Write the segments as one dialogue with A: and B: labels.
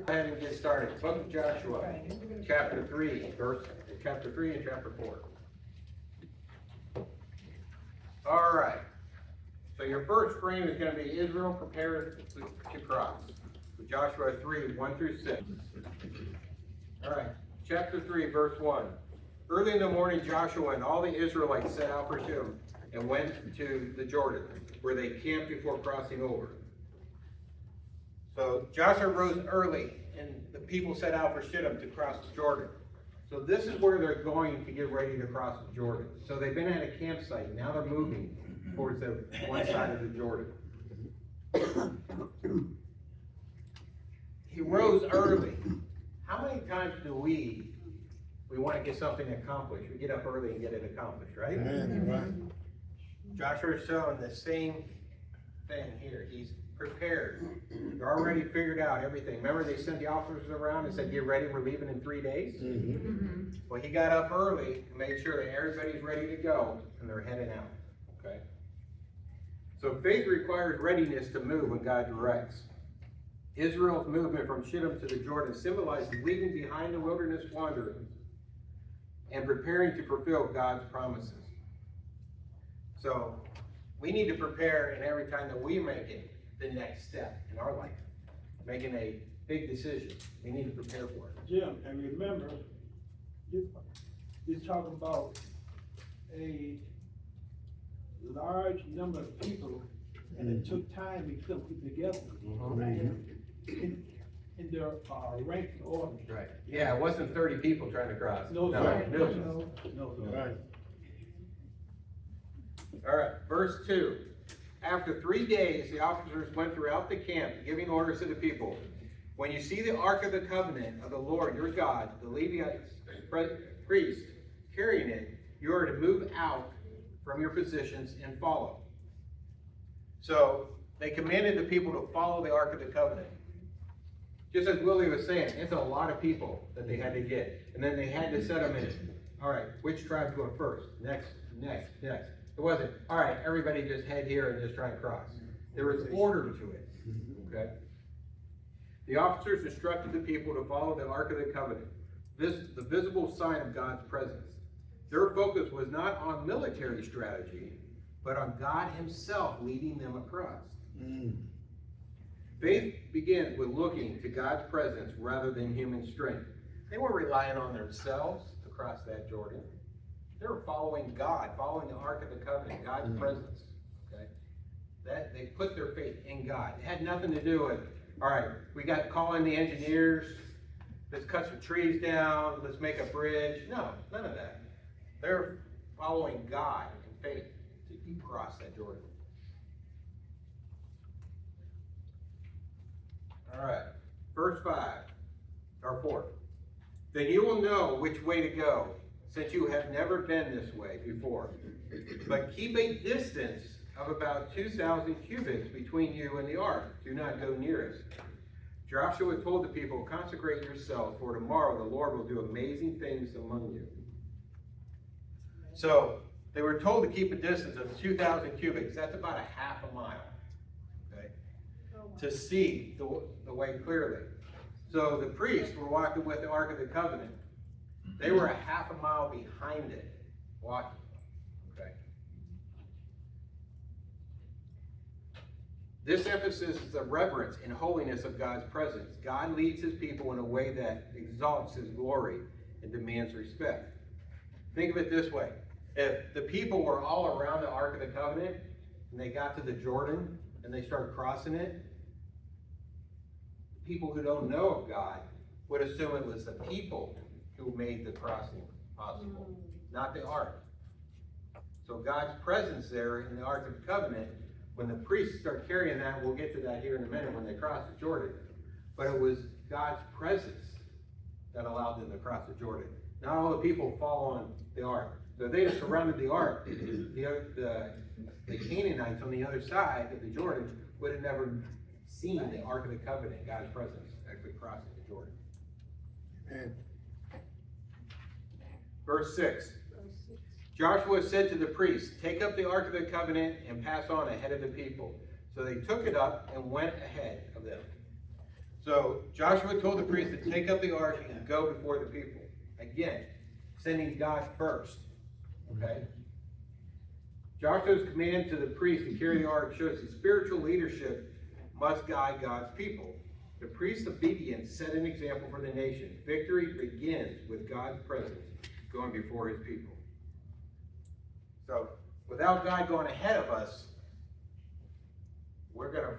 A: Go ahead and get started. Book of Joshua, chapter 3 and chapter 4. All right. So your first frame is going to be Israel prepares to cross. Joshua 3, 1 through 6. All right. Chapter 3, verse 1. Early in the morning, Joshua and all the Israelites set out for Shittim and went to the Jordan, where they camped before crossing over. So Joshua rose early, and the people set out for Shittim to cross the Jordan. So this is where they're going to get ready to cross the Jordan. So they've been at a campsite. Now they're moving towards the one side of the Jordan. He rose early. How many times do we want to get something accomplished? We get up early and get it accomplished, right?
B: Right.
A: Joshua is showing the same thing here. He's prepared. They're already figured out everything. Remember, they sent the officers around and said, "Get ready, we're leaving in 3 days." Well, he got up early and made sure that everybody's ready to go, and they're heading out. Okay. So faith requires readiness to move when God directs. Israel's movement from Shittim to the Jordan symbolizes leaving behind the wilderness wanderings and preparing to fulfill God's promises. So we need to prepare, and every time that we make it the next step in our life, making a big decision, we need to prepare for it.
B: Jim, and remember, you're talking about a large number of people, and it took time to put them together in their rank and order.
A: Right. Yeah, it wasn't 30 people trying to cross.
B: No.
A: Right. All right, verse 2. After 3 days, the officers went throughout the camp, giving orders to the people. When you see the Ark of the Covenant of the Lord your God, the Levites, priest, carrying it, you are to move out from your positions and follow. So they commanded the people to follow the Ark of the Covenant. Just as Willie was saying, it's a lot of people that they had to get. And then they had to set them in. All right, which tribe's going first? Next. It wasn't, all right, everybody just head here and just try and cross. There was order to it. Okay? The officers instructed the people to follow the Ark of the Covenant, the visible sign of God's presence. Their focus was not on military strategy, but on God himself leading them across. Faith begins with looking to God's presence rather than human strength. They weren't relying on themselves to cross that Jordan. They were following God, following the Ark of the Covenant, God's presence. Okay? That they put their faith in God. It had nothing to do with, all right, we got to call in the engineers, let's cut some trees down, let's make a bridge. No, none of that. They're following God in faith to cross that Jordan. All right, verse 4. Then you will know which way to go, since you have never been this way before. But keep a distance of about 2,000 cubits between you and the ark. Do not go near it. Joshua told the people, consecrate yourselves, for tomorrow the Lord will do amazing things among you. So they were told to keep a distance of 2,000 cubits. That's about a half a mile. Okay? To see the way clearly. So the priests were walking with the Ark of the Covenant. They were a half a mile behind it, walking. Okay. This emphasis is the reverence and holiness of God's presence. God leads his people in a way that exalts his glory and demands respect. Think of it this way. If the people were all around the Ark of the Covenant and they got to the Jordan and they started crossing it, people who don't know of God would assume it was the people who made the crossing possible, not the ark. So God's presence there in the Ark of the Covenant, when the priests start carrying that, we'll get to that here in a minute when they cross the Jordan, but it was God's presence that allowed them to cross the Jordan. Not all the people following the ark. So they just surrounded the ark. The Canaanites on the other side of the Jordan would have never seen the Ark of the Covenant, God's presence, actually crossing the Jordan.
B: Amen.
A: Verse 6. Joshua said to the priests, take up the Ark of the Covenant and pass on ahead of the people. So they took it up and went ahead of them. So Joshua told the priests to take up the ark and go before the people. Again, sending God first. Okay? Joshua's command to the priests to carry the ark shows that spiritual leadership must guide God's people. The priest's obedience set an example for the nation. Victory begins with God's presence going before his people. So, without God going ahead of us, we're gonna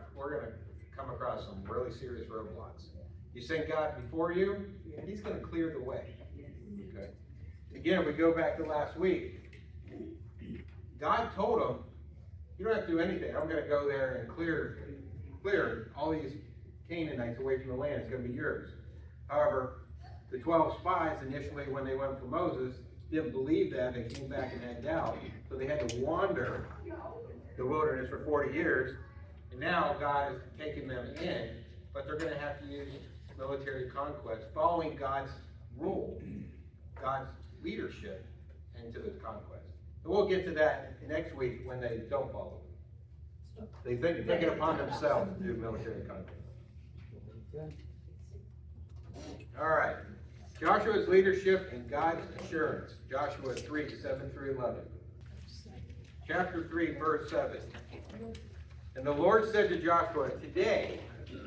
A: come across some really serious roadblocks. You send God before you, he's gonna clear the way. Okay. Again, if we go back to last week, God told him, you don't have to do anything. I'm gonna go there and clear all these Canaanites away from the land. It's going to be yours. However, the 12 spies initially, when they went for Moses, didn't believe that. They came back and had doubt. So they had to wander the wilderness for 40 years. And now God is taking them in, but they're going to have to use military conquest, following God's rule, God's leadership into the conquest. And we'll get to that next week when they don't follow. They take it upon themselves to do military conquest. All right. Joshua's leadership and God's assurance. Joshua 3, 7 through 11. Chapter 3, verse 7. And the Lord said to Joshua, today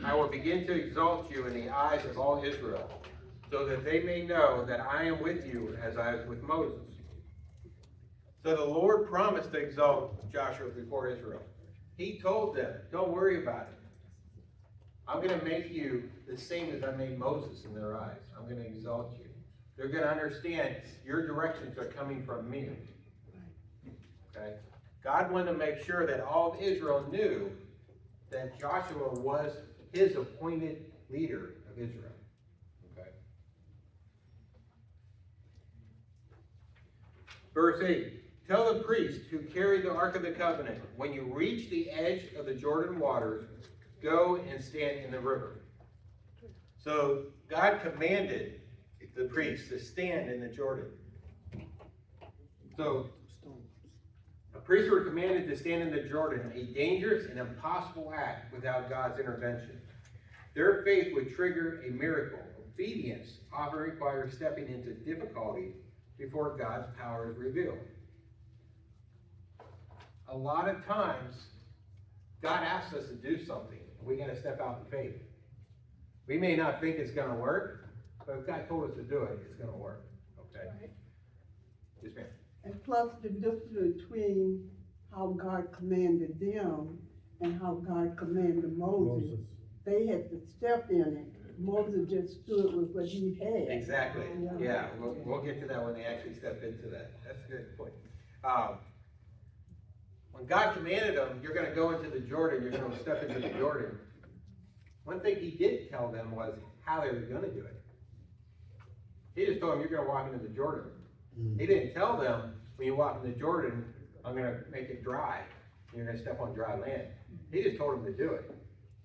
A: I will begin to exalt you in the eyes of all Israel, so that they may know that I am with you as I was with Moses. So the Lord promised to exalt Joshua before Israel. He told them, don't worry about it. I'm going to make you the same as I made Moses in their eyes. I'm going to exalt you. They're going to understand your directions are coming from me. Okay? God wanted to make sure that all of Israel knew that Joshua was his appointed leader of Israel. Okay? Verse 8. Tell the priests who carry the Ark of the Covenant, when you reach the edge of the Jordan waters, go and stand in the river. So God commanded the priests to stand in the Jordan. So the priests were commanded to stand in the Jordan, a dangerous and impossible act without God's intervention. Their faith would trigger a miracle. Obedience often requires stepping into difficulty before God's power is revealed. A lot of times, God asks us to do something. We got to step out in faith. We may not think it's going to work, but if God told us to do it, it's going to work. Okay?
C: Right.
A: Yes, ma'am.
C: And plus the difference between how God commanded them and how God commanded Moses. They had to step in it. Moses just stood with what he had.
A: Exactly. Yeah, we'll get to that when they actually step into that. That's a good point. When God commanded them, you're going to go into the Jordan, you're going to step into the Jordan. One thing he did tell them was how they were going to do it. He just told them, you're going to walk into the Jordan. He didn't tell them, when you walk into the Jordan, I'm going to make it dry. You're going to step on dry land. He just told them to do it.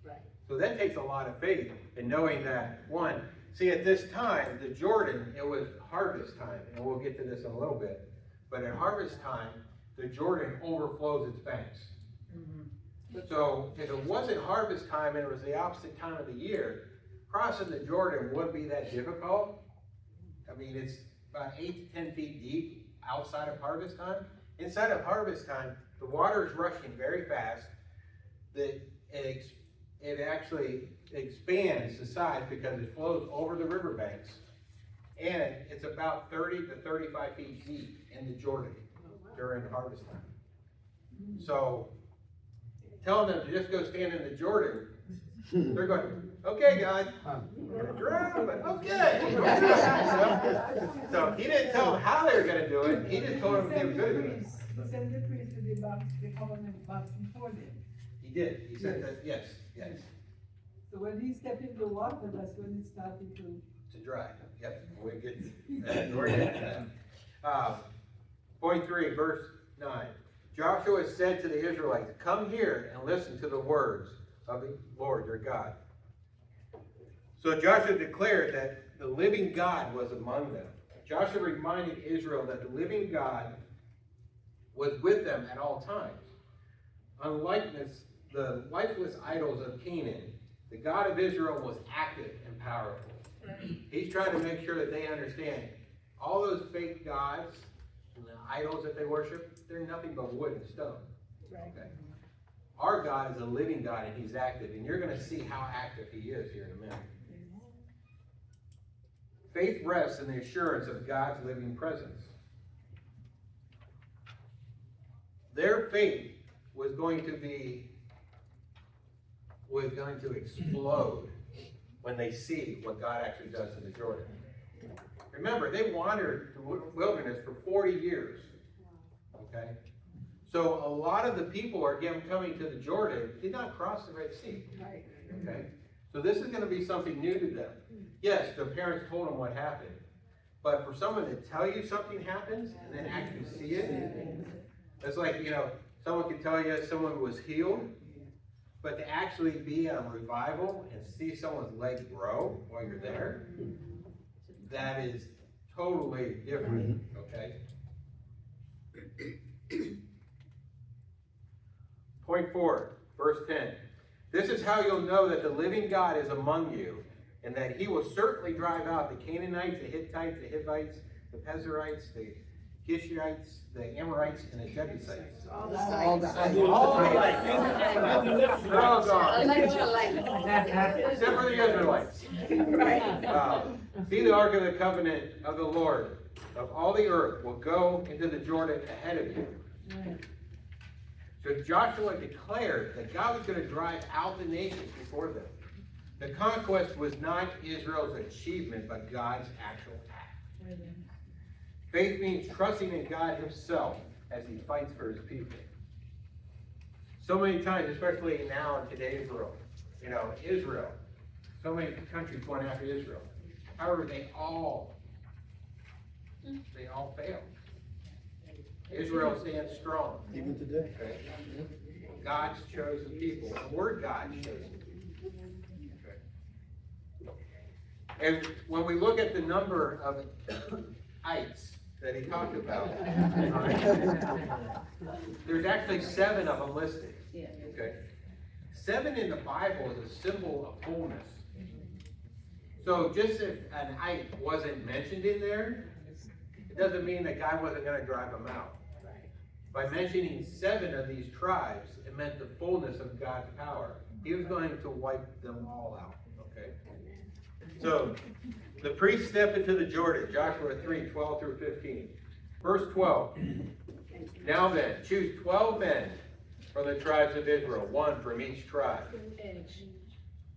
C: Right.
A: So that takes a lot of faith in knowing that, one, see at this time, the Jordan, it was harvest time, and we'll get to this in a little bit, but at harvest time, the Jordan overflows its banks. So if it wasn't harvest time and it was the opposite time of the year, crossing the Jordan wouldn't be that difficult. I mean, it's about 8 to 10 feet deep outside of harvest time. Inside of harvest time, the water is rushing very fast. It actually expands the size because it flows over the riverbanks. And it's about 30 to 35 feet deep in the Jordan during harvest time. So, telling them to just go stand in the Jordan, they're going, okay, God, we're going to drown, but okay. So, he didn't tell them how they were going to do it, he just told them they were going to do it.
D: He sent the priest to the covenant back before them.
A: He did, he said that, yes.
D: So when he stepped in the water, that's when it started to.
A: To dry, yep, we're getting to that. Point 3, verse 9. Joshua said to the Israelites, come here and listen to the words of the Lord your God. So Joshua declared that the living God was among them. Joshua reminded Israel that the living God was with them at all times. Unlike the lifeless idols of Canaan, The God of Israel was active and powerful. He's trying to make sure that they understand all those fake gods and the idols that they worship, they're nothing but wood and stone. Okay? Our God is a living God, and he's active, and you're going to see how active he is here in a minute. Faith rests in the assurance of God's living presence. Their faith was going to explode when they see what God actually does in the Jordan. Remember, they wandered the wilderness for 40 years. Okay? So a lot of the people are again coming to the Jordan did not cross the Red Sea. Okay? So this is going to be something new to them. Yes, their parents told them what happened. But for someone to tell you something happens and then actually see it, it's like, someone can tell you someone was healed, but to actually be at a revival and see someone's leg grow while you're there, that is totally different, okay? Point 4, verse 10. This is how you'll know that the living God is among you, and that he will certainly drive out the Canaanites, the Hittites, the Hivites, the Pezerites, the Gishites, the Amorites, and the Jebusites.
C: All the
A: They're all gone. Except for the Israelites. See, the ark of the covenant of the Lord of all the earth will go into the Jordan ahead of you. So Joshua declared that God was going to drive out the nations before them. The conquest was not Israel's achievement, but God's actual act. Faith means trusting in God himself as he fights for his people. So many times, especially now in today's world, Israel, so many countries went after Israel. However, they all failed. Israel stands strong.
B: Even today.
A: Okay? God's chosen people. The word God chosen. Okay. And when we look at the number of ites that he talked about, there's actually 7 of them listed. Okay? 7 in the Bible is a symbol of fullness. So just if an ite wasn't mentioned in there, it doesn't mean that God wasn't going to drive them out. By mentioning 7 of these tribes, it meant the fullness of God's power. He was going to wipe them all out. Okay? So, the priests step into the Jordan, Joshua 3, 12 through 15. Verse 12. Now then, choose 12 men from the tribes of Israel, 1 from each tribe.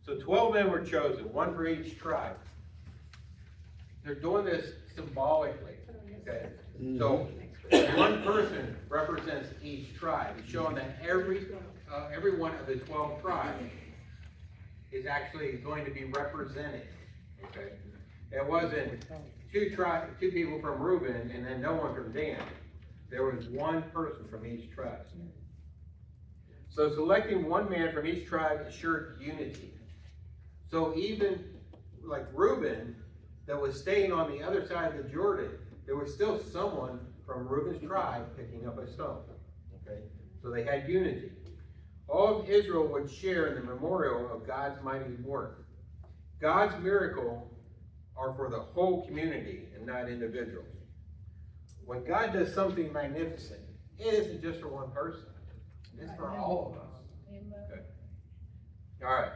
A: So 12 men were chosen, 1 for each tribe. They're doing this symbolically. Okay? So, 1 person represents each tribe, showing that every one of the 12 tribes is actually going to be represented. Okay? It wasn't two people from Reuben and then no one from Dan. There was 1 person from each tribe. So selecting 1 man from each tribe assured unity. So even like Reuben that was staying on the other side of the Jordan, there was still someone from Reuben's tribe picking up a stone. Okay? So they had unity. All of Israel would share in the memorial of God's mighty work. God's miracles are for the whole community and not individuals. When God does something magnificent, it isn't just for 1 person. It's for all of us. Okay. All right.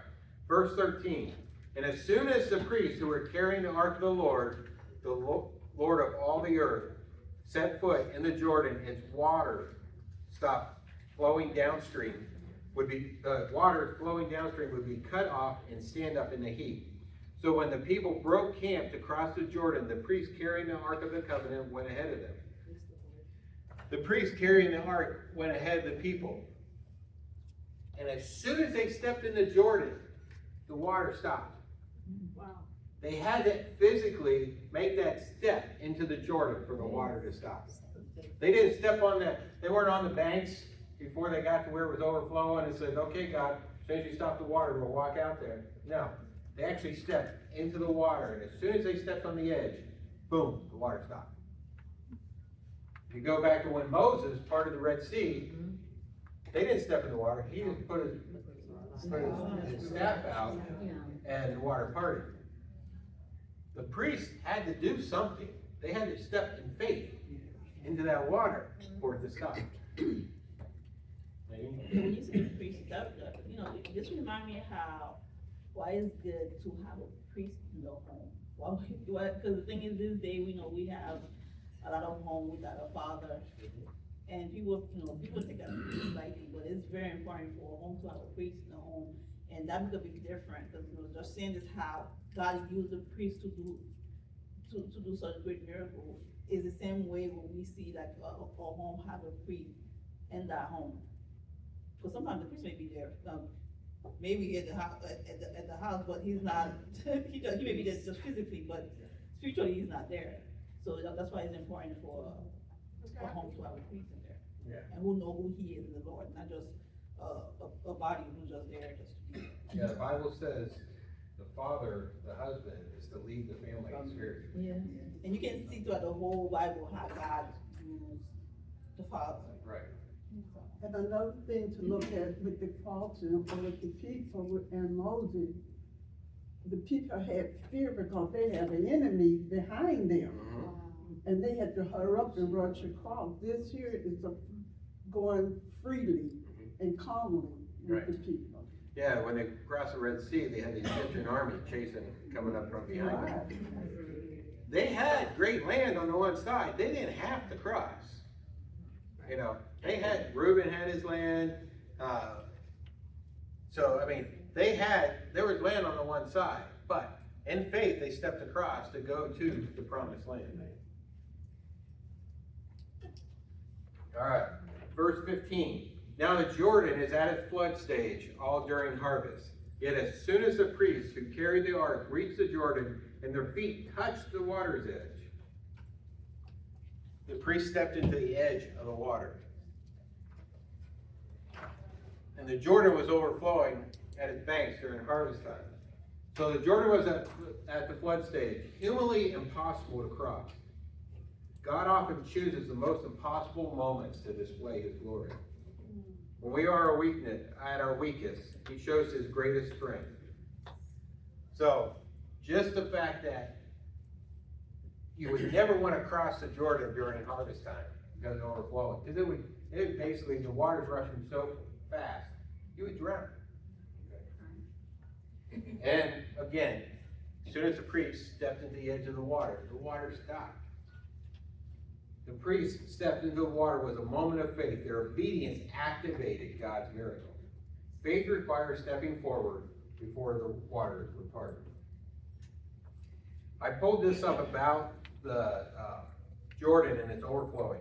A: Verse 13. And as soon as the priests who were carrying the ark of the Lord of all the earth, set foot in the Jordan, its water stopped flowing downstream. Water flowing downstream would be cut off and stand up in the heat. So when the people broke camp to cross the Jordan, the priests carrying the Ark of the Covenant went ahead of them. The priests carrying the Ark went ahead of the people. And as soon as they stepped in the Jordan, the water stopped.
D: Wow.
A: They had to physically make that step into the Jordan for the water to stop. They didn't step on they weren't on the banks before they got to where it was overflowing and said, okay, God, as soon as you stop the water, we'll walk out there. No. They actually stepped into the water, and as soon as they stepped on the edge, boom, the water stopped. If you go back to when Moses parted the Red Sea, they didn't step in the water. He just put his put his staff out, and the water parted. The priest had to do something. They had to step in faith into that water for it to stop.
E: When you say priest, this remind me how, why it's good to have a priest in the home. Because the thing is, this day, we know we have a lot of home without a father. And people take that lightly, but it's very important for a home to have a priest in the home. And that's gonna be different, because, just saying this, how God used the priest to do such great miracles, is the same way when we see like a home have a priest in that home. Because sometimes the priest may be there, maybe at the house, but he's not, he may be there just physically, but spiritually he's not there. So that's why it's important for a home to have a priest in there.
A: Yeah.
E: And who know who he is in the Lord, not just a body who's just there just to be.
A: Yeah, the Bible says the father, the husband, is to lead the family spiritually.
E: Yeah. And you can see throughout the whole Bible how God used the father.
A: Right.
C: And another thing to look at with the culture or with the people and Moses, the people had fear because they had an enemy behind them. And they had to hurry up and rush across. This here is going freely and calmly with the people.
A: Yeah, when they crossed the Red Sea, they had the Egyptian army coming up from behind them. They had great land on the one side. They didn't have to cross. Reuben had his land. There was land on the one side, but in faith, they stepped across to go to the promised land. All right, verse 15. Now the Jordan is at its flood stage, all during harvest. Yet as soon as the priests who carried the ark reached the Jordan and their feet touched the water's edge, the priest stepped into the edge of the water. And the Jordan was overflowing at its banks during harvest time. So the Jordan was at the flood stage, humanly impossible to cross. God often chooses the most impossible moments to display his glory. When we are at our weakest, he shows his greatest strength. So, just the fact that you would never want to cross the Jordan during harvest time because of overflowing. Because it basically, the water's rushing so fast, you would drown. And again, as soon as the priest stepped into the edge of the water stopped. The priest stepped into the water was a moment of faith. Their obedience activated God's miracle. Faith requires stepping forward before the waters were parted. I pulled this up about the Jordan and its overflowing.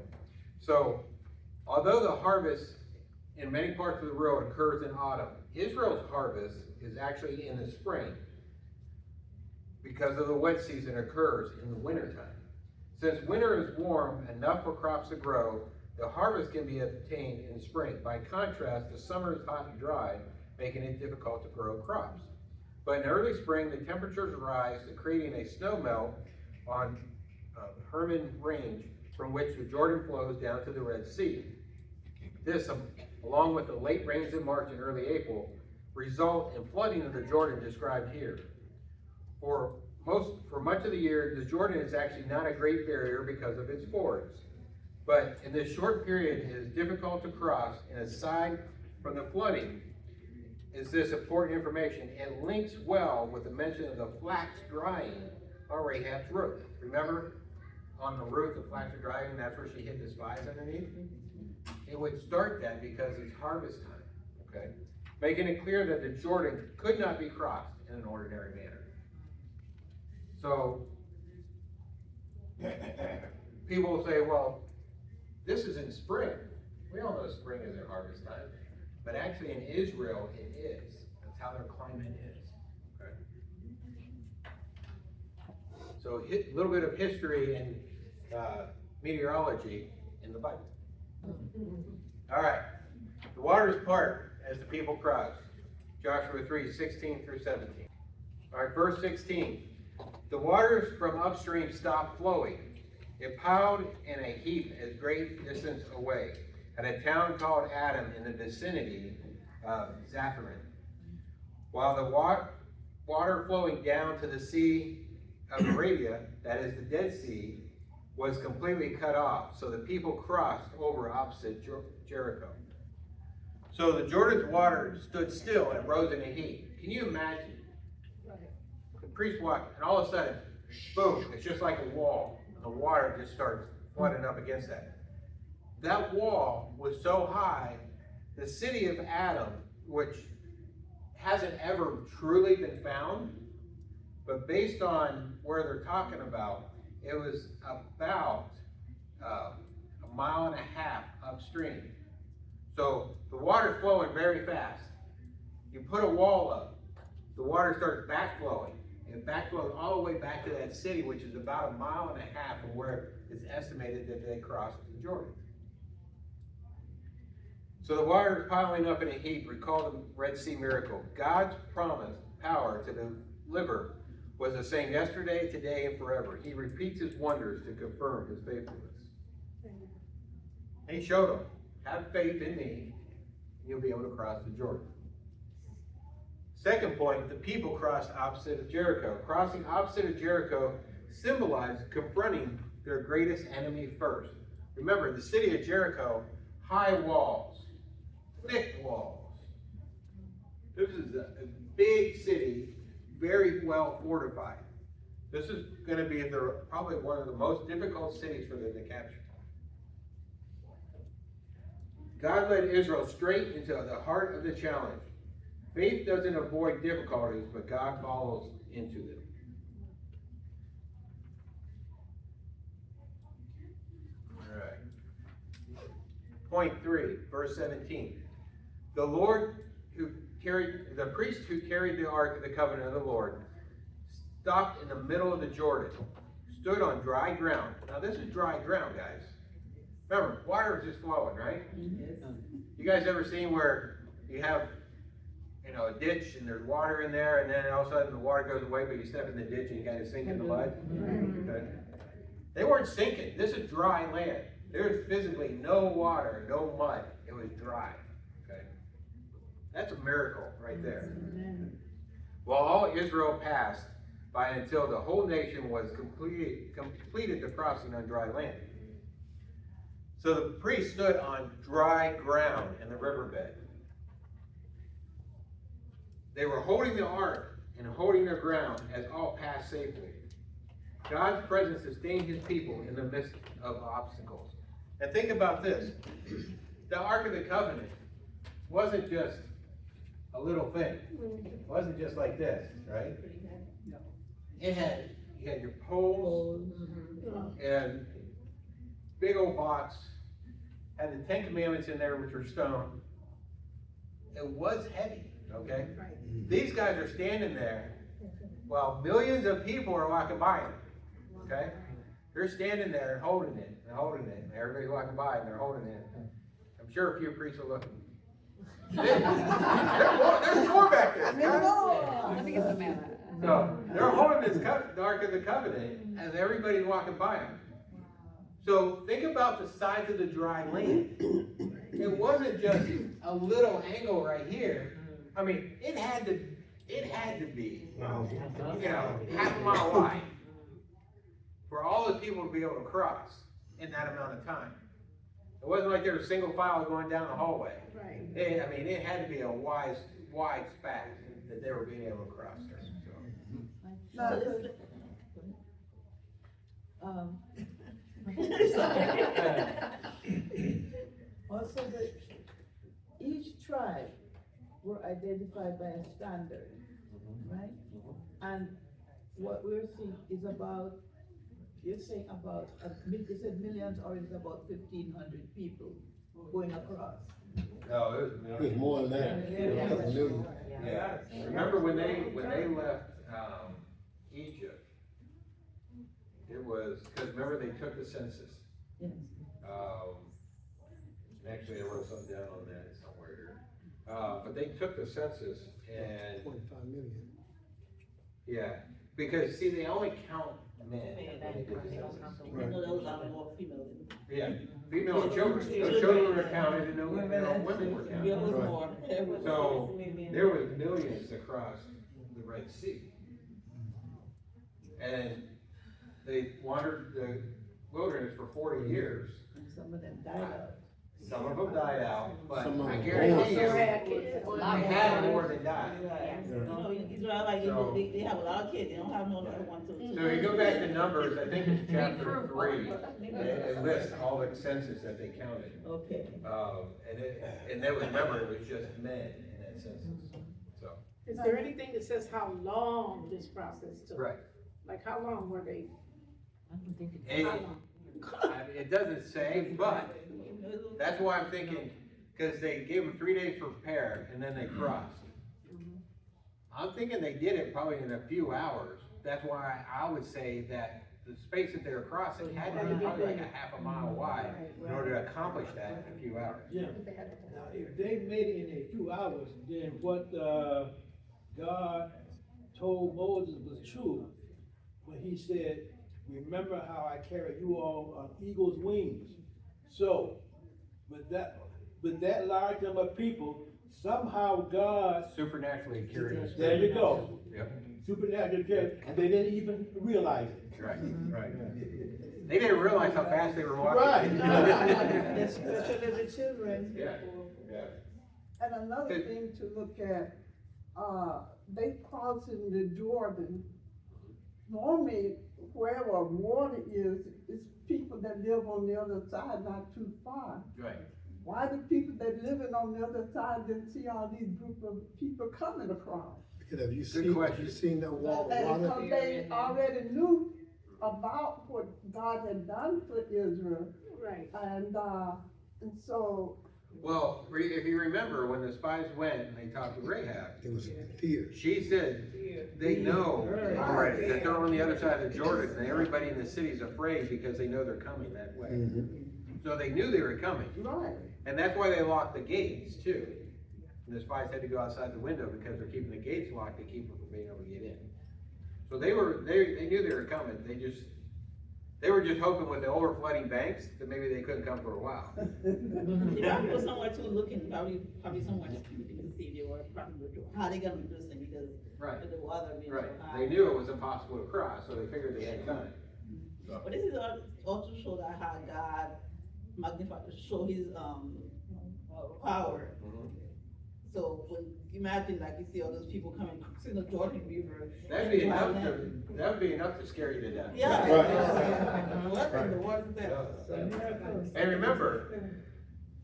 A: So, although the harvest in many parts of the world occurs in autumn, Israel's harvest is actually in the spring because of the wet season occurs in the wintertime. Since winter is warm enough for crops to grow, the harvest can be obtained in spring. By contrast, the summer is hot and dry, making it difficult to grow crops. But in early spring, the temperatures rise, creating a snow melt on Hermon Range, from which the Jordan flows down to the Red Sea. This, along with the late rains in March and early April, result in flooding of the Jordan described here. For much of the year, the Jordan is actually not a great barrier because of its fords. But in this short period, it is difficult to cross, and aside from the flooding, is this important information. It links well with the mention of the flax drying on Rahab's roof. Remember, on the roof, the flax are drying, and that's where she hid the spies underneath? It would start that because it's harvest time, okay? Making it clear that the Jordan could not be crossed in an ordinary manner. So, people will say, well, this is in spring. We all know spring isn't harvest time. But actually in Israel, it is. That's how their climate is. Okay? So a little bit of history and meteorology in the Bible. All right. The waters part as the people cross. Joshua 3, 16 through 17. All right, verse 16. The waters from upstream stopped flowing. It piled in a heap a great distance away, at a town called Adam in the vicinity of Zapharan. while the water flowing down to the Sea of Arabia, that is the Dead Sea, was completely cut off. So the people crossed over opposite Jericho. So the Jordan's water stood still and rose in a heap. Can you imagine? The priest walked, and all of a sudden, boom, it's just like a wall. The water just starts flooding up against that. That wall was so high, the city of Adam, which hasn't ever truly been found, but based on where they're talking about, it was about a mile and a half upstream. So the water's flowing very fast. You put a wall up, the water starts backflowing, and backflowing all the way back to that city, which is about a mile and a half from where it's estimated that they crossed the Jordan. So the water is piling up in a heap. Recall the Red Sea miracle. God's promised power to deliver was the same yesterday, today, and forever. He repeats his wonders to confirm his faithfulness. He showed them, have faith in me, and you'll be able to cross the Jordan. Second point, the people crossed opposite of Jericho. Crossing opposite of Jericho symbolized confronting their greatest enemy first. Remember, the city of Jericho, high walls, thick walls. This is a big city, very well fortified. This is going to be probably one of the most difficult cities for them to capture. God led Israel straight into the heart of the challenge. Faith doesn't avoid difficulties, but God follows into them. All right. Point 3, verse 17. The priest who carried the Ark of the Covenant of the Lord stopped in the middle of the Jordan, stood on dry ground. Now this is dry ground, guys. Remember, water is just flowing, right? You guys ever seen where you have, a ditch and there's water in there, and then all of a sudden the water goes away, but you step in the ditch and you kind of sink in the mud? Okay. They weren't sinking. This is dry land. There's physically no water, no mud. It was dry. Okay. That's a miracle right there. While all Israel passed by until the whole nation was completed the crossing on dry land. So the priest stood on dry ground in the riverbed. They were holding the ark and holding their ground as all passed safely. God's presence sustained his people in the midst of obstacles. And think about this. The Ark of the Covenant wasn't just a little thing. It wasn't just like this, right? You had your poles and big old box, had the 10 Commandments in there, which were stone. It was heavy, okay? These guys are standing there while millions of people are walking by them, okay? They're standing there and holding it, and everybody's walking by and they're holding it. I'm sure a few priests are looking. There's more back there. So they're holding the Ark of the Covenant as everybody's walking by them. So think about the size of the dry land. It wasn't just a little angle right here. I mean, it had to be, half a mile wide for all those people to be able to cross in that amount of time. It wasn't like there was single file going down the hallway.
C: Right.
A: It had to be a wide span that they were being able to cross there.
F: Also, that each tribe were identified by a standard, right? And what we're seeing is about, you're saying about, you said millions, or is it about 1,500 people going across?
A: No, it was
G: more than that.
A: Yeah. Remember when they left Egypt? It was because remember they took the census.
F: Yes.
A: Actually, I wrote something down on that somewhere here. But they took the census and
G: 25 million.
A: yeah, Because, see, they only count men.
E: I know there was a lot more females.
A: Yeah, female and children, no children were counted and no women were
E: Yeah, it
A: counted.
E: was more. It was-
A: So, there was millions across the Red Sea. And they wandered the wilderness for 40 years.
F: And some of them died out.
A: Some of them died out, but
B: Some of
A: I
B: them
A: guarantee you,
F: born.
A: they had more than died.
E: You know, Israel, like,
A: So-
E: they have a lot of kids, they don't have no other one to.
A: So you go back to Numbers, I think it's chapter 3, it lists all the census that they counted.
E: Okay.
A: And then remember, it was just men in that census, so.
G: Is there anything that says how long this process took?
A: Right.
G: Like, how long were they?
A: It doesn't say, but that's why I'm thinking, because they gave them 3 days to prepare, and then they crossed. I'm thinking they did it probably in a few hours. That's why I would say that the space that they were crossing had to be probably like a half a mile wide in order to accomplish that in a few hours.
B: Yeah. Now, if they made it in a few hours, then what, God told Moses was true. When he said, remember how I carried you all on eagle's wings. So, with that large number of people, somehow God,
A: Supernaturally curious.
B: there you go,
A: Yep,
B: supernaturally carried, and they didn't even realize it.
A: right, right. They didn't realize how fast they were walking.
B: Right.
F: Especially the children.
A: Yeah, yeah.
C: And another thing to look at, they crossing the Jordan. Normally, wherever water is, it's people that live on the other side, not too far.
A: Right.
C: Why the people that living on the other side didn't see all these group of people coming across?
H: Because have you
A: question.
H: seen that wall of
C: And
H: water?
C: so they already knew about what God had done for Israel,
G: Right.
C: and so,
A: Well, if you remember, when the spies went and they talked to Rahab,
H: It was fear.
A: she said, they know already that they're on the other side of the Jordan, and everybody in the city's afraid because they know they're coming that way. So they knew they were coming,
C: right.
A: and that's why they locked the gates too. And the spies had to go outside the window because they're keeping the gates locked to keep them from being able to get in. So they knew they were coming, they were just hoping with the overflooding banks that maybe they couldn't come for a while.
E: They probably was somewhere too looking, probably somewhere to see if they were probably, how they gonna do this thing, because
A: Right,
E: of the water being so
A: right.
E: high.
A: They knew it was impossible to cross, so they figured they had time.
E: But this is also show that how God magnified, show his, power.
A: Mhm.
E: So when, imagine like you see all those people coming crossing the Jordan River.
A: That'd be
E: and
A: enough
E: driving
A: that would be enough to scare you to death.
E: Yeah.
H: Right.
E: What in the world is that?
A: And remember,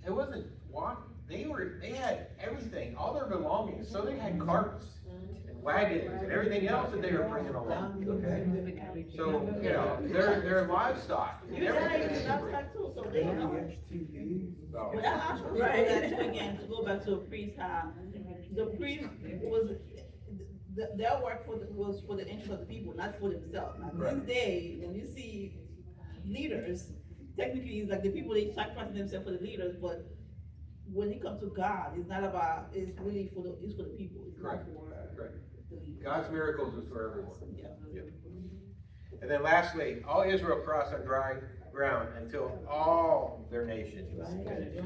A: it wasn't walk, they had everything, all their belongings, so they had carts, and wagons, and everything else that they were bringing along, okay? So, you know, their livestock, and everything.
E: That's too, so they know.
A: So,
E: But that also shows that too, again, to go back to a priest, the priest was, their work was for the interest of the people, not for themselves. Now,
A: Right.
E: this day, when you see leaders, technically, it's like the people, they sacrifice themselves for the leaders, but when it comes to God, it's not about, it's really for the people, it's not
A: Correct.
E: for
A: Correct.
E: the leaders.
A: God's miracles is for everyone.
E: Yeah.
A: And then lastly, all Israel crossed on dry ground until all their nations was finished.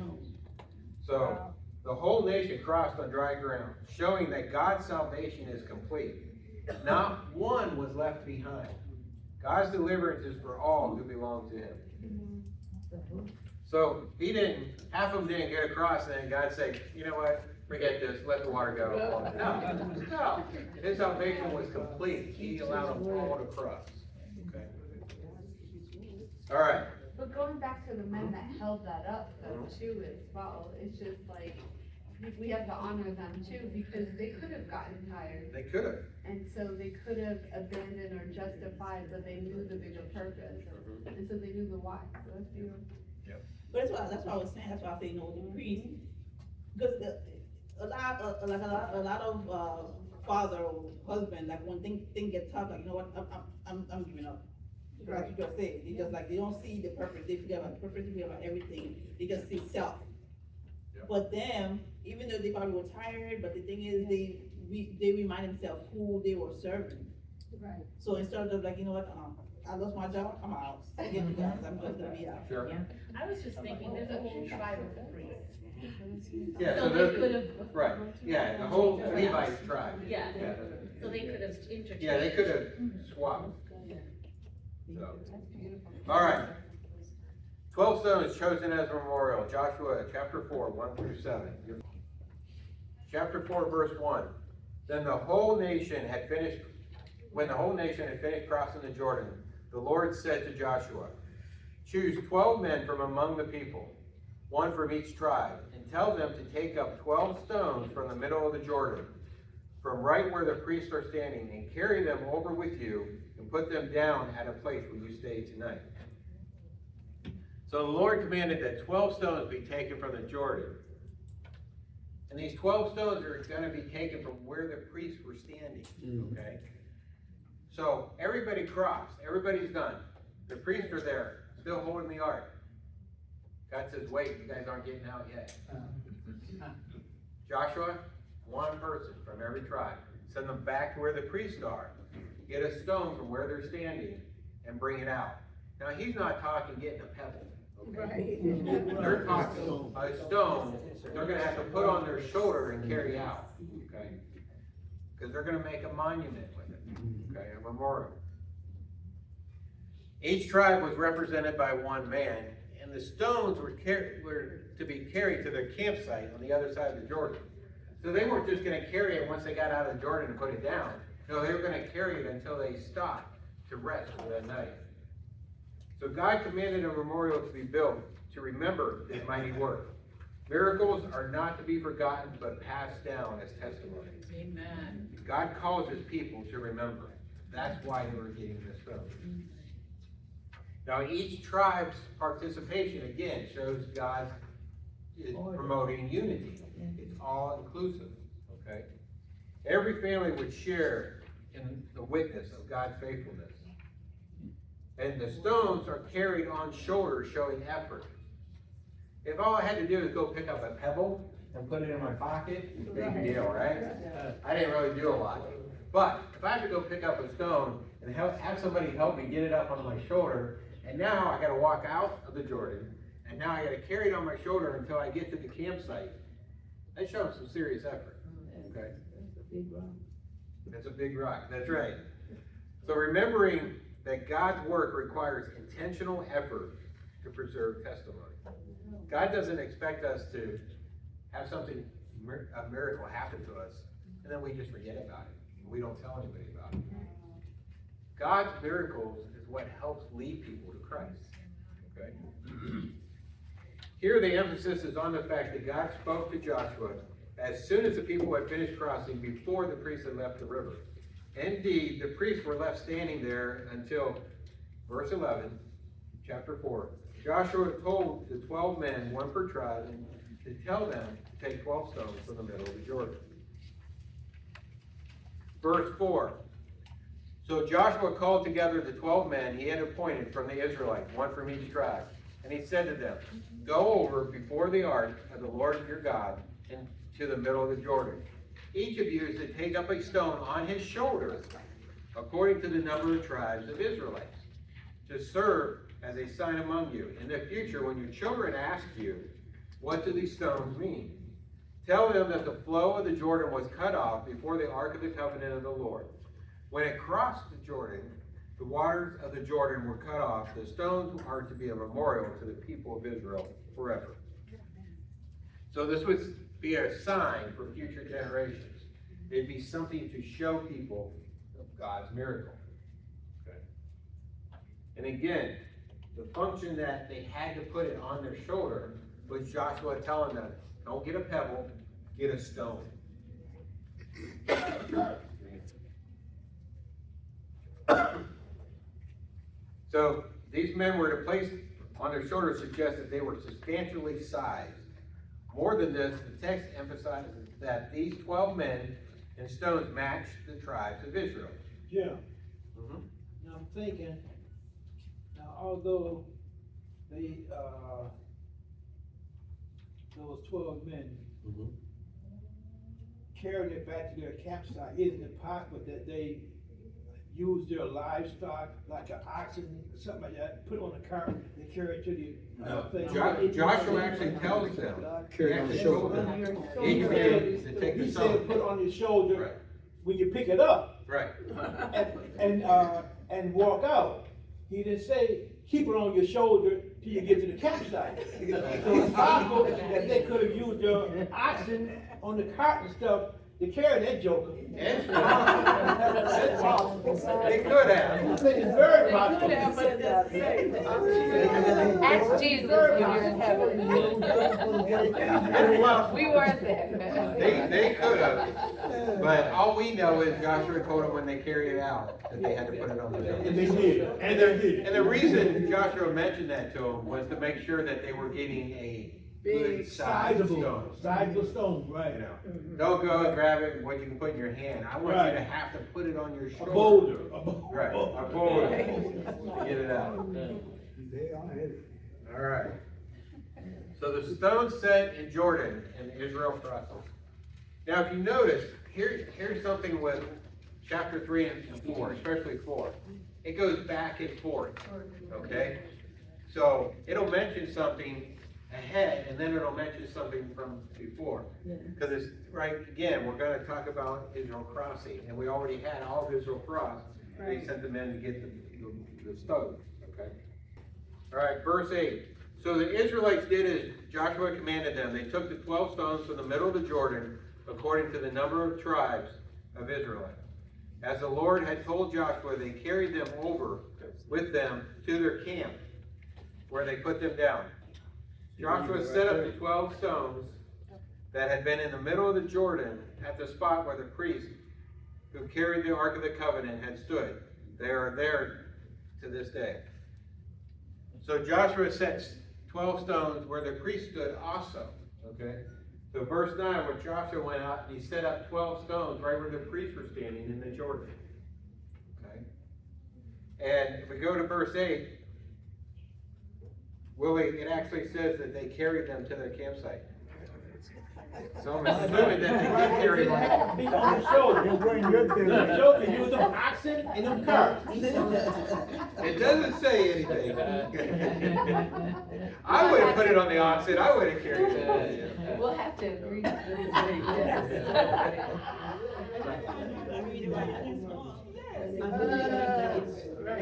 A: So, the whole nation crossed on dry ground, showing that God's salvation is complete. Not one was left behind. God's deliverance is for all who belong to him. So, half of them didn't get across, and then God said, you know what, forget this, let the water go. No, his salvation was complete. He allowed them all to cross. Okay. All right.
I: But going back to the men that held that up though too as well, it's just like, we have to honor them too, because they could have gotten tired.
A: They could have.
I: And so they could have abandoned or justified, but they knew the bigger purpose. And so they knew the why, so that's beautiful.
E: But that's why I was saying, that's why I say, you know, the priest, because a lot of father or husband, like when things get tough, like, you know what, I'm giving up. Like you just said, they just like, they don't see the purpose, they forget about the purpose, they forget about everything, they just see self.
A: Yeah.
E: But them, even though they probably were tired, but the thing is, they remind themselves who they were serving.
G: Right.
E: So instead of like, you know what, I lost my job, I'm out. Forget you guys, I'm just gonna be out.
A: Sure.
I: I was just thinking, there's a whole tribe of priests.
A: Yeah,
I: So
A: so
I: they
A: there-
I: could have.
A: Right, yeah, the whole Levite tribe.
I: Yeah, so they could have interchanged.
A: Yeah, they could have swapped. So, all right. 12 stones chosen as memorial, Joshua chapter 4, 1 through 7. Chapter 4, verse 1. Then the whole nation had finished, when the whole nation had finished crossing the Jordan, the Lord said to Joshua, choose 12 men from among the people, one from each tribe, and tell them to take up 12 stones from the middle of the Jordan, from right where the priests are standing, and carry them over with you, and put them down at a place where you stay tonight. So the Lord commanded that 12 stones be taken from the Jordan. And these 12 stones are going to be taken from where the priests were standing, okay? So everybody crossed, everybody's done. The priests are there, still holding the ark. God says, wait, you guys aren't getting out yet. Joshua, one person from every tribe. Send them back to where the priests are. Get a stone from where they're standing and bring it out. Now, he's not talking getting a pebble, okay?
G: Right.
A: They're talking a stone they're gonna have to put on their shoulder and carry out, okay? Because they're gonna make a monument with it, okay, a memorial. Each tribe was represented by one man, and the stones were to be carried to their campsite on the other side of the Jordan. So they weren't just gonna carry it once they got out of the Jordan and put it down. No, they were gonna carry it until they stopped to rest for that night. So God commanded a memorial to be built to remember his mighty work. Miracles are not to be forgotten, but passed down as testimony.
G: Amen.
A: God calls his people to remember. That's why they were getting this stone. Now, each tribe's participation, again, shows God is promoting unity. It's all inclusive, okay? Every family would share in the witness of God's faithfulness. And the stones are carried on shoulders, showing effort. If all I had to do is go pick up a pebble and put it in my pocket, big deal, right? I didn't really do a lot. But if I had to go pick up a stone and have somebody help me get it up on my shoulder, and now I gotta walk out of the Jordan, and now I gotta carry it on my shoulder until I get to the campsite, that shows some serious effort, okay? That's a big rock, that's right. So remembering that God's work requires intentional effort to preserve testimony. God doesn't expect us to have something, a miracle happen to us, and then we just forget about it. We don't tell anybody about it. God's miracles is what helps lead people to Christ, okay? Here the emphasis is on the fact that God spoke to Joshua as soon as the people had finished crossing, before the priests had left the river. Indeed, the priests were left standing there until, verse 11, chapter 4. Joshua told the 12 men, one per tribe, to tell them to take 12 stones from the middle of the Jordan. Verse 4. So Joshua called together the 12 men he had appointed from the Israelites, one from each tribe. And he said to them, go over before the ark of the Lord your God into the middle of the Jordan. Each of you is to take up a stone on his shoulder, according to the number of tribes of Israelites, to serve as a sign among you. In the future, when your children ask you, what do these stones mean? Tell them that the flow of the Jordan was cut off before the ark of the covenant of the Lord. When it crossed the Jordan, the waters of the Jordan were cut off. The stones are to be a memorial to the people of Israel forever. So this would be a sign for future generations. It'd be something to show people of God's miracle. Okay. And again, the function that they had to put it on their shoulder was Joshua telling them, don't get a pebble, get a stone. So these men were to place on their shoulders suggests that they were substantially sized. More than this, the text emphasizes that these 12 men and stones matched the tribes of Israel.
B: Yeah. Now I'm thinking, now although they, those 12 men carried it back to their campsite, isn't it possible that they use their livestock, like an oxen, or something like that, put it on a cart, and carry it to the, thing.
A: Joshua actually tells them.
H: Carry it on the shoulder.
A: He commands to take the
B: He
A: stone.
B: said, put it on your shoulder
A: Right.
B: when you pick it up,
A: Right.
B: and walk out. He didn't say, keep it on your shoulder till you get to the campsite. So it's possible that they could have used their oxen on the cart and stuff to carry that joker.
A: It's
B: That's possible.
A: They could have.
B: I think it's very possible.
I: Ask Jesus when you're in heaven. We weren't there.
A: They could have, but all we know is Joshua told them when they carried it out, that they had to put it on the
B: And
A: shoulder.
B: they did, and they did.
A: And the reason Joshua mentioned that to them was to make sure that they were getting a good sized stone.
B: Sizable stones, right.
A: You know, don't go and grab it, what you can put in your hand. I want you to
B: Right.
A: have to put it on your
B: A
A: shoulder.
B: boulder,
A: Right, a boulder, to get it out.
H: They are heavy.
A: All right. So the stone set in Jordan and Israel crosses. Now, if you notice, here's something with chapter 3 and 4, especially 4. It goes back and forth, okay? So it'll mention something ahead, and then it'll mention something from before. Because it's, right, again, we're gonna talk about Israel crossing, and we already had all of Israel cross. They sent the men to get the stones, okay? All right, verse 8. So the Israelites did as Joshua commanded them. They took the 12 stones from the middle of the Jordan, according to the number of tribes of Israel. As the Lord had told Joshua, they carried them over with them to their camp, where they put them down. Joshua set up the 12 stones that had been in the middle of the Jordan at the spot where the priests who carried the Ark of the Covenant had stood. They are there to this day. So Joshua sets 12 stones where the priest stood also, okay? So verse 9, where Joshua went out and he set up 12 stones right where the priests were standing in the Jordan, okay? And if we go to verse 8, Willie, it actually says that they carried them to their campsite. So I'm assuming that they did carry
B: It had
A: them.
B: to be on the shoulder. The joker used them oxen and them carts.
A: It doesn't say anything. I would have put it on the oxen, I would have carried it.
I: We'll have to agree to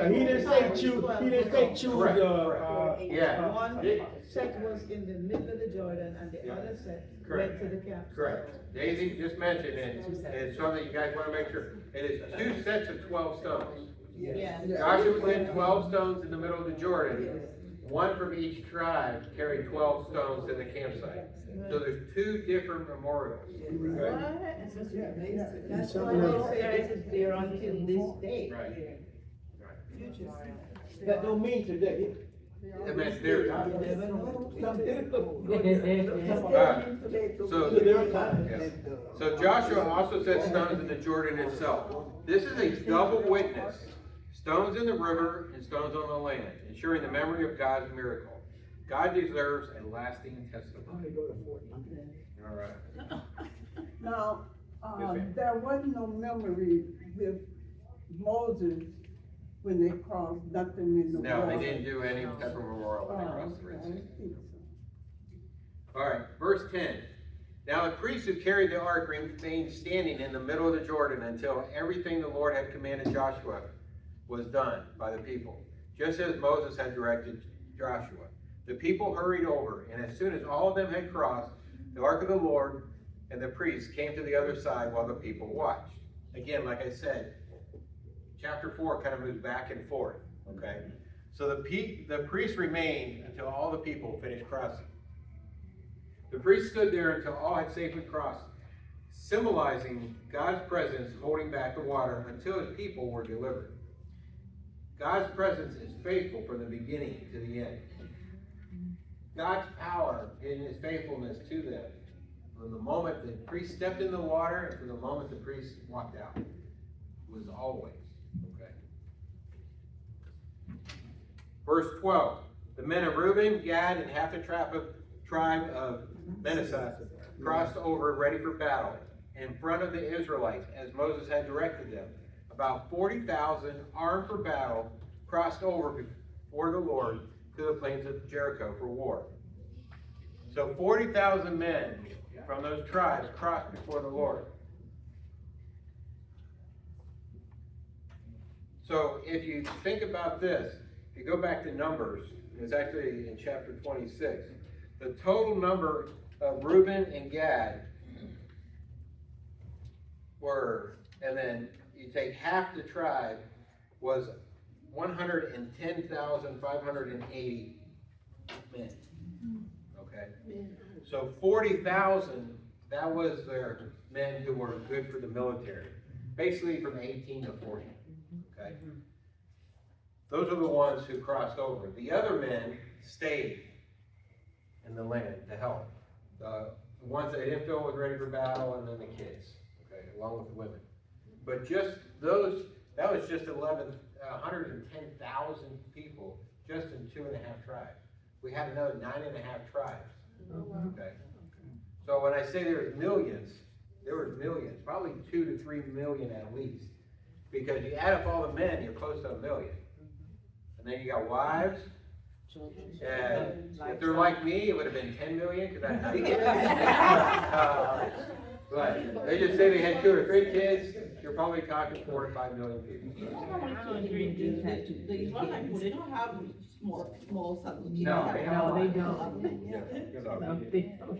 B: He didn't say choose,
A: Correct, Yeah.
F: One set was in the middle of the Jordan and the other set
A: Correct.
F: went to the camp.
A: Correct. Daisy just mentioned it, and it's something you guys wanna make sure, it is 2 sets of 12 stones.
F: Yeah.
A: Joshua put 12 stones in the middle of the Jordan, one from each tribe carried 12 stones to the campsite. So there's 2 different memorials.
F: That's why they say this is there until this day.
A: Right.
B: That don't mean today.
A: It meant their time.
B: So their time.
A: Yeah. So Joshua also set stones in the Jordan itself. This is a double witness. Stones in the river and stones on the land, ensuring the memory of God's miracle. God deserves a lasting testimony. All right.
C: Now,
A: Yes, ma'am.
C: there was no memory with Moses when they crossed, nothing in the water.
A: No, they didn't do any type of memorial when they crossed the Red
C: I
A: Sea.
C: think so.
A: All right, verse 10. Now the priests who carried the ark remained standing in the middle of the Jordan until everything the Lord had commanded Joshua was done by the people, just as Moses had directed Joshua. The people hurried over, and as soon as all of them had crossed, the ark of the Lord and the priests came to the other side while the people watched. Again, like I said, chapter 4 kind of moves back and forth, okay? So the priests remained until all the people finished crossing. The priests stood there until all had safely crossed, symbolizing God's presence holding back the water until his people were delivered. God's presence is faithful from the beginning to the end. God's power in his faithfulness to them, from the moment the priest stepped in the water and from the moment the priest walked out, was always, okay? Verse 12, the men of Reuben, Gad, and half the tribe of Manasseh crossed over ready for battle in front of the Israelites as Moses had directed them, about 40,000 armed for battle crossed over before the Lord to the plains of Jericho for war. So 40,000 men from those tribes crossed before the Lord. So if you think about this, if you go back to Numbers, it's actually in chapter 26, the total number of Reuben and Gad were, and then you take half the tribe, was 110,580 men. Okay? So 40,000, that was their men who were good for the military. Basically from 18 to 40. Okay? Those are the ones who crossed over. The other men stayed in the land to help. The ones that they didn't feel was ready for battle, and then the kids, okay, along with the women. But just those, that was just 110,000 people just in 2.5 tribes. We had another 9.5 tribes. Okay. So when I say there was millions, probably 2 to 3 million at least. Because you add up all the men, you're close to 1 million. And then you got wives. And if they're like me, it would have been 10 million because I had 3 kids. But they just say they had 2 or 3 kids, you're probably talking 4 to 5 million people.
E: The Israelite people, they don't have small sons.
A: No, they don't.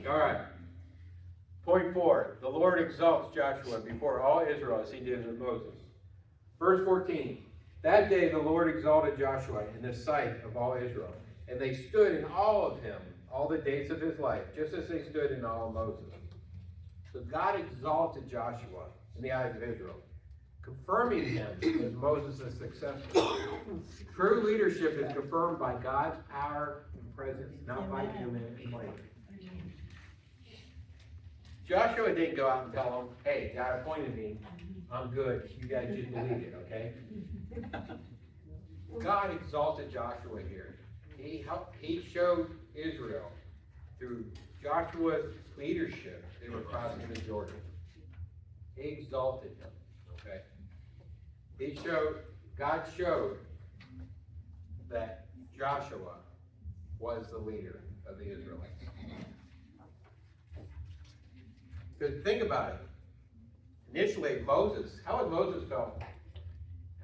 A: All right. Point 4, the Lord exalts Joshua before all Israel as he did with Moses. Verse 14, that day the Lord exalted Joshua in the sight of all Israel, and they stood in awe of him all the days of his life, just as they stood in awe of Moses. So God exalted Joshua in the eyes of Israel, confirming him as Moses' successor. True leadership is confirmed by God's power and presence, not by human claim. Joshua didn't go out and tell them, hey, God appointed me, I'm good, you guys just believe it, okay? God exalted Joshua here. He showed Israel through Joshua's leadership, they were crossing the Jordan. He exalted him, okay? God showed that Joshua was the leader of the Israelites. Because think about it. Initially, Moses, how had Moses felt?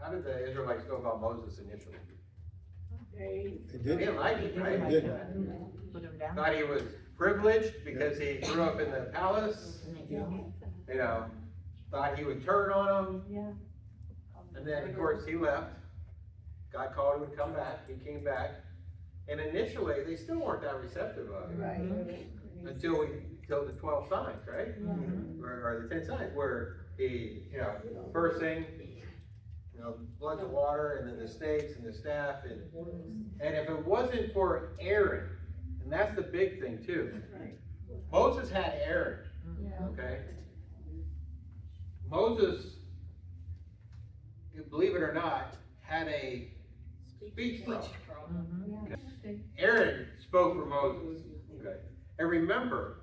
A: How did the Israelites feel about Moses initially? They didn't like him, right? Thought he was privileged because he grew up in the palace. You know, thought he would turn on them. And then, of course, he left. God called him to come back. He came back. And initially, they still weren't that receptive of him. Until the 12 signs, right? Or the 10 signs, where he, first thing, blood to water, and then the snakes and the staff, and if it wasn't for Aaron, and that's the big thing too. Moses had Aaron, okay? Moses, believe it or not, had a speech problem. Okay. Aaron spoke for Moses, okay? And remember,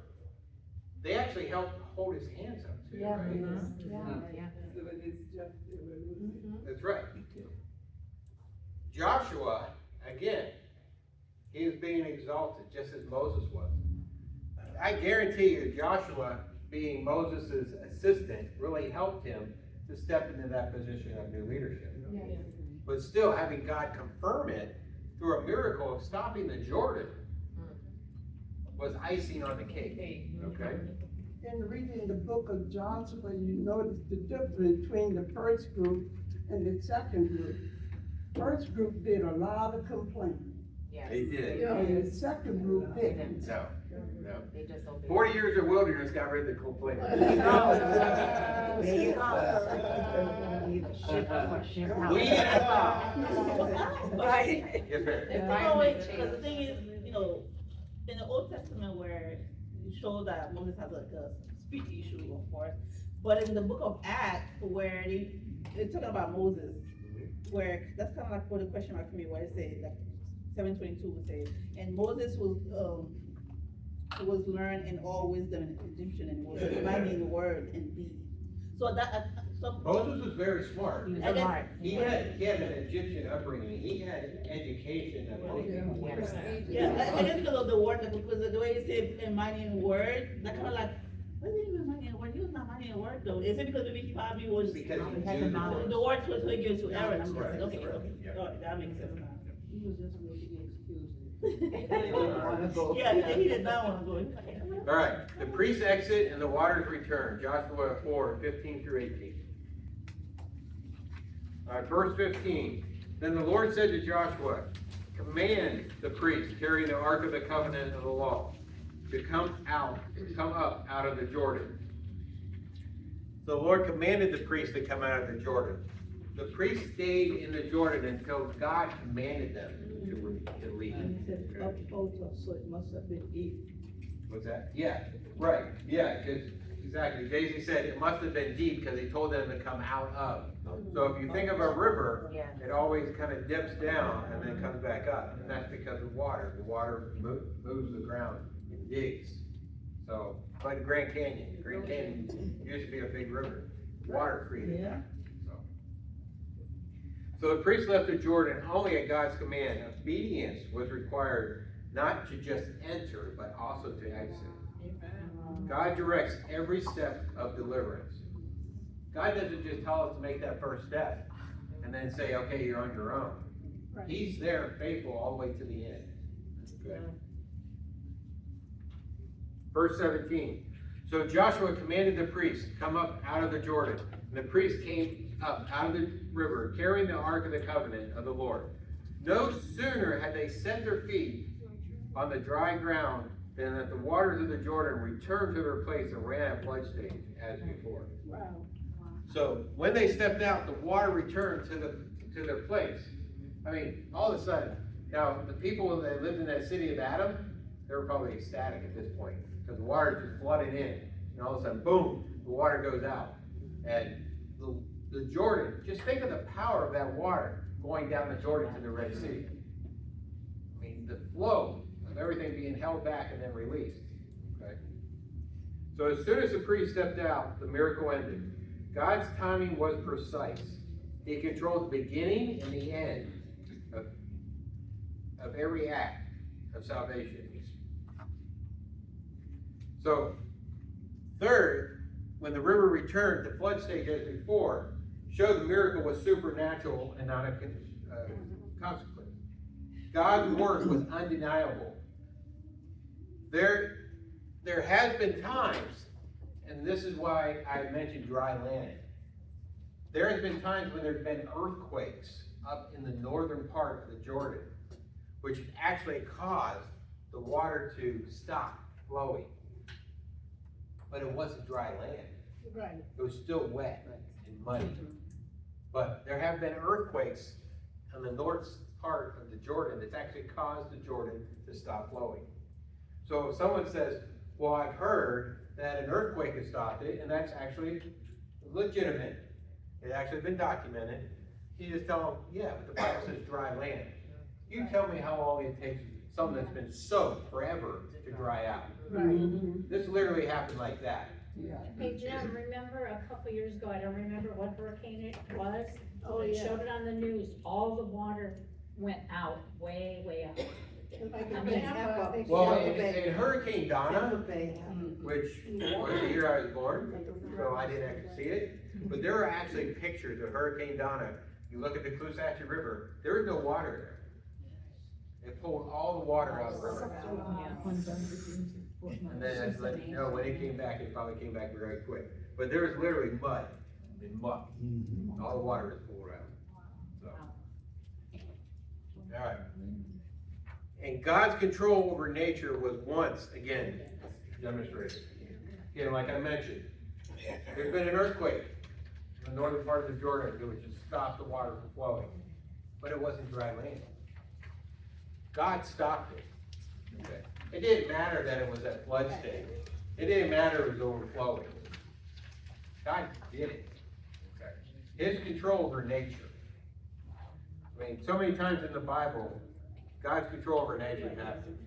A: they actually helped hold his hands up too, right? That's right. Joshua, again, he was being exalted just as Moses was. I guarantee you, Joshua, being Moses' assistant, really helped him to step into that position of new leadership. But still, having God confirm it through a miracle of stopping the Jordan was icing on the cake, okay?
C: In reading the book of Joshua, you notice the difference between the first group and the second group. First group did a lot of complaining.
A: They did.
C: And the second group didn't.
A: No. 40 years of wilderness got rid of the complaint.
C: There you go.
A: We
E: Right.
A: Yes, ma'am.
E: Because the thing is, in the Old Testament where it shows that Moses has like a speech issue, of course, but in the book of Acts where they talk about Moses, where that's kind of like for the question mark for me, where it says like 7:22 would say, and Moses was learned in all wisdom and Egyptian and was mighty in word and deed. So So,
A: Moses was very smart.
E: I guess,
A: He had an Egyptian upbringing, he had education that most people wouldn't have.
E: yeah, I guess because of the word, because the way you say a mighty word, that kind of like, what is even mighty in word? He was not mighty in word though. Is it because maybe he probably was,
A: Because he
E: the
A: knew the word.
E: word was so he gave to Aaron, I'm
A: Correct,
E: guessing, okay,
A: correct,
E: okay,
A: yeah.
E: all right, that makes sense now.
F: He was just making excuses.
E: Yeah, he did not wanna go. He was like,
A: All right, the priests exit and the waters return, Joshua 4:15 through 18. All right, verse 15, then the Lord said to Joshua, command the priests carrying the ark of the covenant of the law to come up out of the Jordan. The Lord commanded the priests to come out of the Jordan. The priests stayed in the Jordan until God commanded them to leave.
F: And he said, up out of, so it must have been deep.
A: What's that? Yeah, right, yeah, because, exactly, Daisy said it must have been deep because he told them to come out of. So if you think of a river, it always kind of dips down and then comes back up, and that's because of water. The water moves the ground and digs. So, it's like the Grand Canyon. The Grand Canyon used to be a big river. Water created that. So the priests left the Jordan only at God's command. Obedience was required not to just enter, but also to exit. God directs every step of deliverance. God doesn't just tell us to make that first step and then say, okay, you're on your own. He's there faithful all the way to the end. Okay. Verse 17. So Joshua commanded the priests, come up out of the Jordan. And the priests came up out of the river, carrying the ark of the covenant of the Lord. No sooner had they set their feet on the dry ground than that the waters of the Jordan returned to their place and ran at flood stage as before.
C: Wow.
A: So when they stepped out, the water returned to their place. I mean, all of a sudden, now the people that lived in that city of Adam, they were probably ecstatic at this point because the water just flooded in, and all of a sudden, boom, the water goes out. And the Jordan, just think of the power of that water going down the Jordan to the Red Sea. I mean, the flow of everything being held back and then released. Okay. So as soon as the priest stepped out, the miracle ended. God's timing was precise. He controlled the beginning and the end of every act of salvation. So, third, when the river returned, the flood stage as before showed the miracle was supernatural and not a consequence. God's work was undeniable. There has been times, and this is why I mentioned dry land. There has been times when there's been earthquakes up in the northern part of the Jordan, which actually caused the water to stop flowing. But it wasn't dry land.
G: Right.
A: It was still wet and muddy. But there have been earthquakes on the north part of the Jordan that's actually caused the Jordan to stop flowing. So if someone says, well, I've heard that an earthquake has stopped it, and that's actually legitimate, it's actually been documented, you just tell them, yeah, but the Bible says dry land. You tell me how long it takes something that's been soaked forever to dry out.
G: Right.
A: This literally happened like that.
J: Hey Jim, remember a couple years ago, I don't remember what hurricane it was.
G: Oh,
J: They
G: yeah.
J: showed it on the news, all the water went out, way out.
G: Like
J: I
G: in
J: mean,
G: Tampa.
A: Well, in Hurricane Donna,
C: Bay.
A: which was the year I was born, so I didn't actually see it, but there are actually pictures of Hurricane Donna. You look at the Caloosahatchee River, there is no water there. It pulled all the water out of the river. And then I let you know, when it came back, it probably came back very quick. But there was literally mud and muck. All the water was pulled out. So. All right. And God's control over nature was once again demonstrated. Again, like I mentioned, there's been an earthquake in the northern part of the Jordan, which has stopped the water from flowing. But it wasn't dry land. God stopped it. Okay. It didn't matter that it was at flood stage. It didn't matter it was overflowing. God did it. Okay. His control over nature. I mean, so many times in the Bible, God's control over nature happened.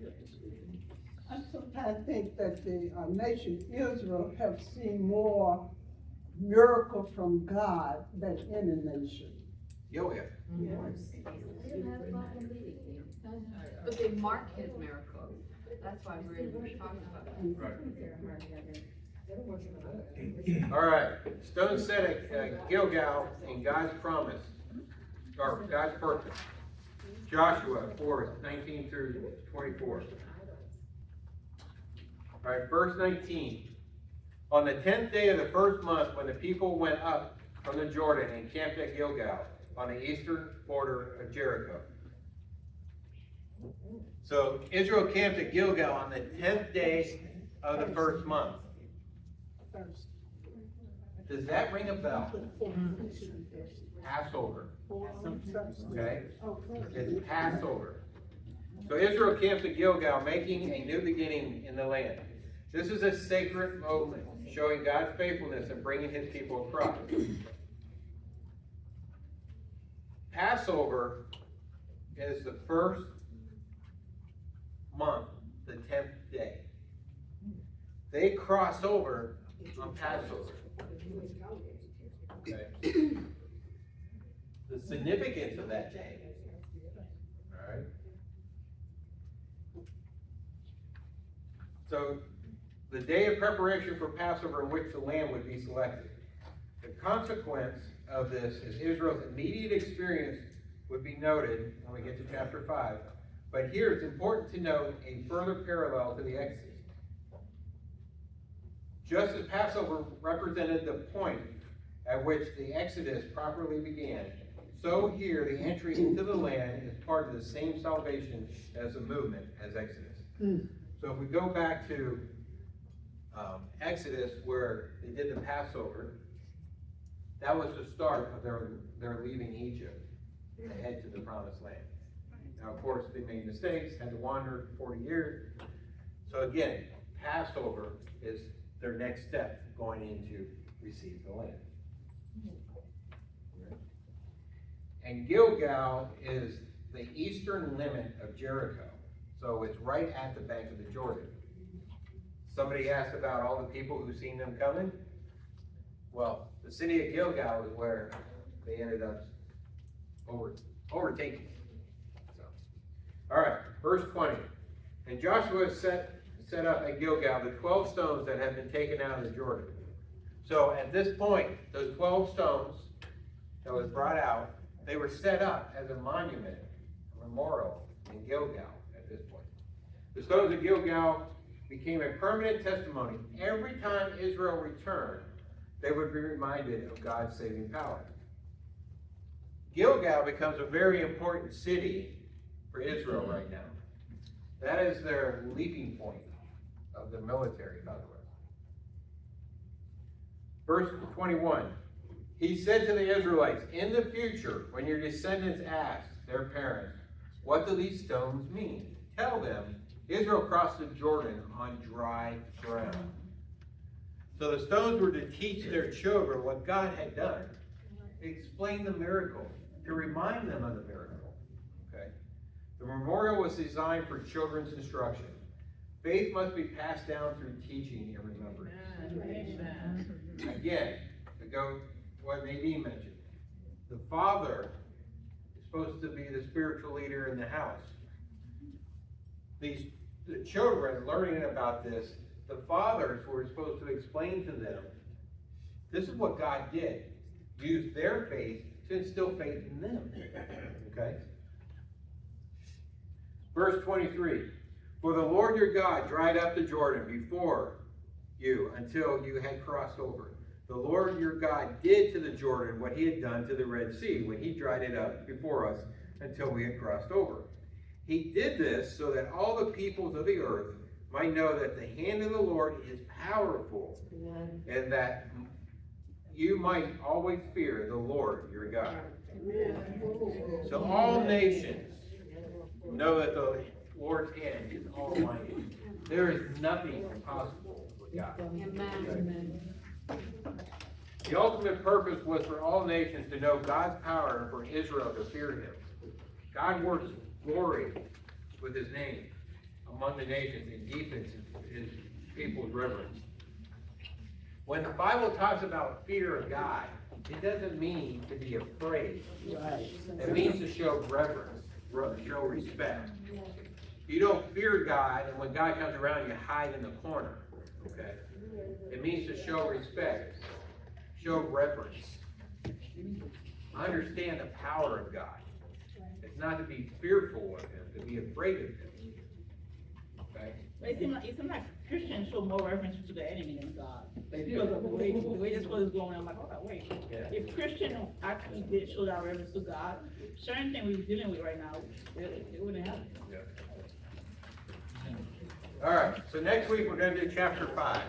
C: I sometimes think that the nation Israel have seen more miracle from God than any nation.
A: Yo, yeah.
I: But they mark his miracles. That's why we're talking about it.
A: All right, stone set at Gilgal in God's promise, or God's purpose. Joshua 4:19 through 24. All right, verse 19. On the 10th day of the first month, when the people went up from the Jordan and camped at Gilgal on the eastern border of Jericho. So Israel camped at Gilgal on the 10th day of the first month. Does that ring a bell? Passover. Okay? It's Passover. So Israel camped at Gilgal, making a new beginning in the land. This is a sacred moment, showing God's faithfulness in bringing his people across. Passover is the first month, the 10th day. They cross over on Passover. Okay. The significance of that day. All right. So, the day of preparation for Passover in which the lamb would be selected. The consequence of this is Israel's immediate experience would be noted when we get to chapter 5. But here it's important to note a further parallel to the Exodus. Just as Passover represented the point at which the Exodus properly began, so here the entry into the land is part of the same salvation as the movement as Exodus. So if we go back to Exodus, where they did the Passover, that was the start of their leaving Egypt to head to the promised land. Now, of course, they made mistakes, had to wander for 40 years. So again, Passover is their next step going in to receive the land. And Gilgal is the eastern limit of Jericho. So it's right at the bank of the Jordan. Somebody asked about all the people who seen them coming. Well, the city of Gilgal is where they ended up overtaking. So, all right, verse 20. And Joshua set up at Gilgal the 12 stones that had been taken out of the Jordan. So at this point, those 12 stones that was brought out, they were set up as a monument, a memorial in Gilgal at this point. The stones of Gilgal became a permanent testimony. Every time Israel returned, they would be reminded of God's saving power. Gilgal becomes a very important city for Israel right now. That is their leaping point of the military, by the way. Verse 21. He said to the Israelites, in the future, when your descendants ask their parents, what do these stones mean? Tell them, Israel crossed the Jordan on dry ground. So the stones were to teach their children what God had done, to explain the miracle, to remind them of the miracle. Okay? The memorial was designed for children's instruction. Faith must be passed down through teaching and remembrance. Again, to go what Nadine mentioned, the father is supposed to be the spiritual leader in the house. The children learning about this, the fathers were supposed to explain to them, this is what God did. Use their faith to instill faith in them. Okay? Verse 23. For the Lord your God dried up the Jordan before you until you had crossed over. The Lord your God did to the Jordan what he had done to the Red Sea when he dried it up before us until we had crossed over. He did this so that all the peoples of the earth might know that the hand of the Lord is powerful, and that you might always fear the Lord your God. So all nations know that the Lord's hand is almighty. There is nothing impossible with God.
I: Amen.
A: The ultimate purpose was for all nations to know God's power and for Israel to fear him. God works glory with his name among the nations and deepens his people's reverence. When the Bible talks about fear of God, it doesn't mean to be afraid.
C: Right.
A: It means to show reverence, show respect. You don't fear God, and when God comes around, you hide in the corner, okay? It means to show respect, show reverence. Understand the power of God. It's not to be fearful of Him, to be afraid of Him. Okay?
E: But it seems like Christians show more reverence to the enemy than God.
A: They do.
E: Because of the way this world is going, I'm like, oh, wait.
A: Yeah.
E: If Christians actually did show that reverence to God, certain things we're dealing with right now, it wouldn't happen.
A: All right, so next week we're gonna do chapter 5.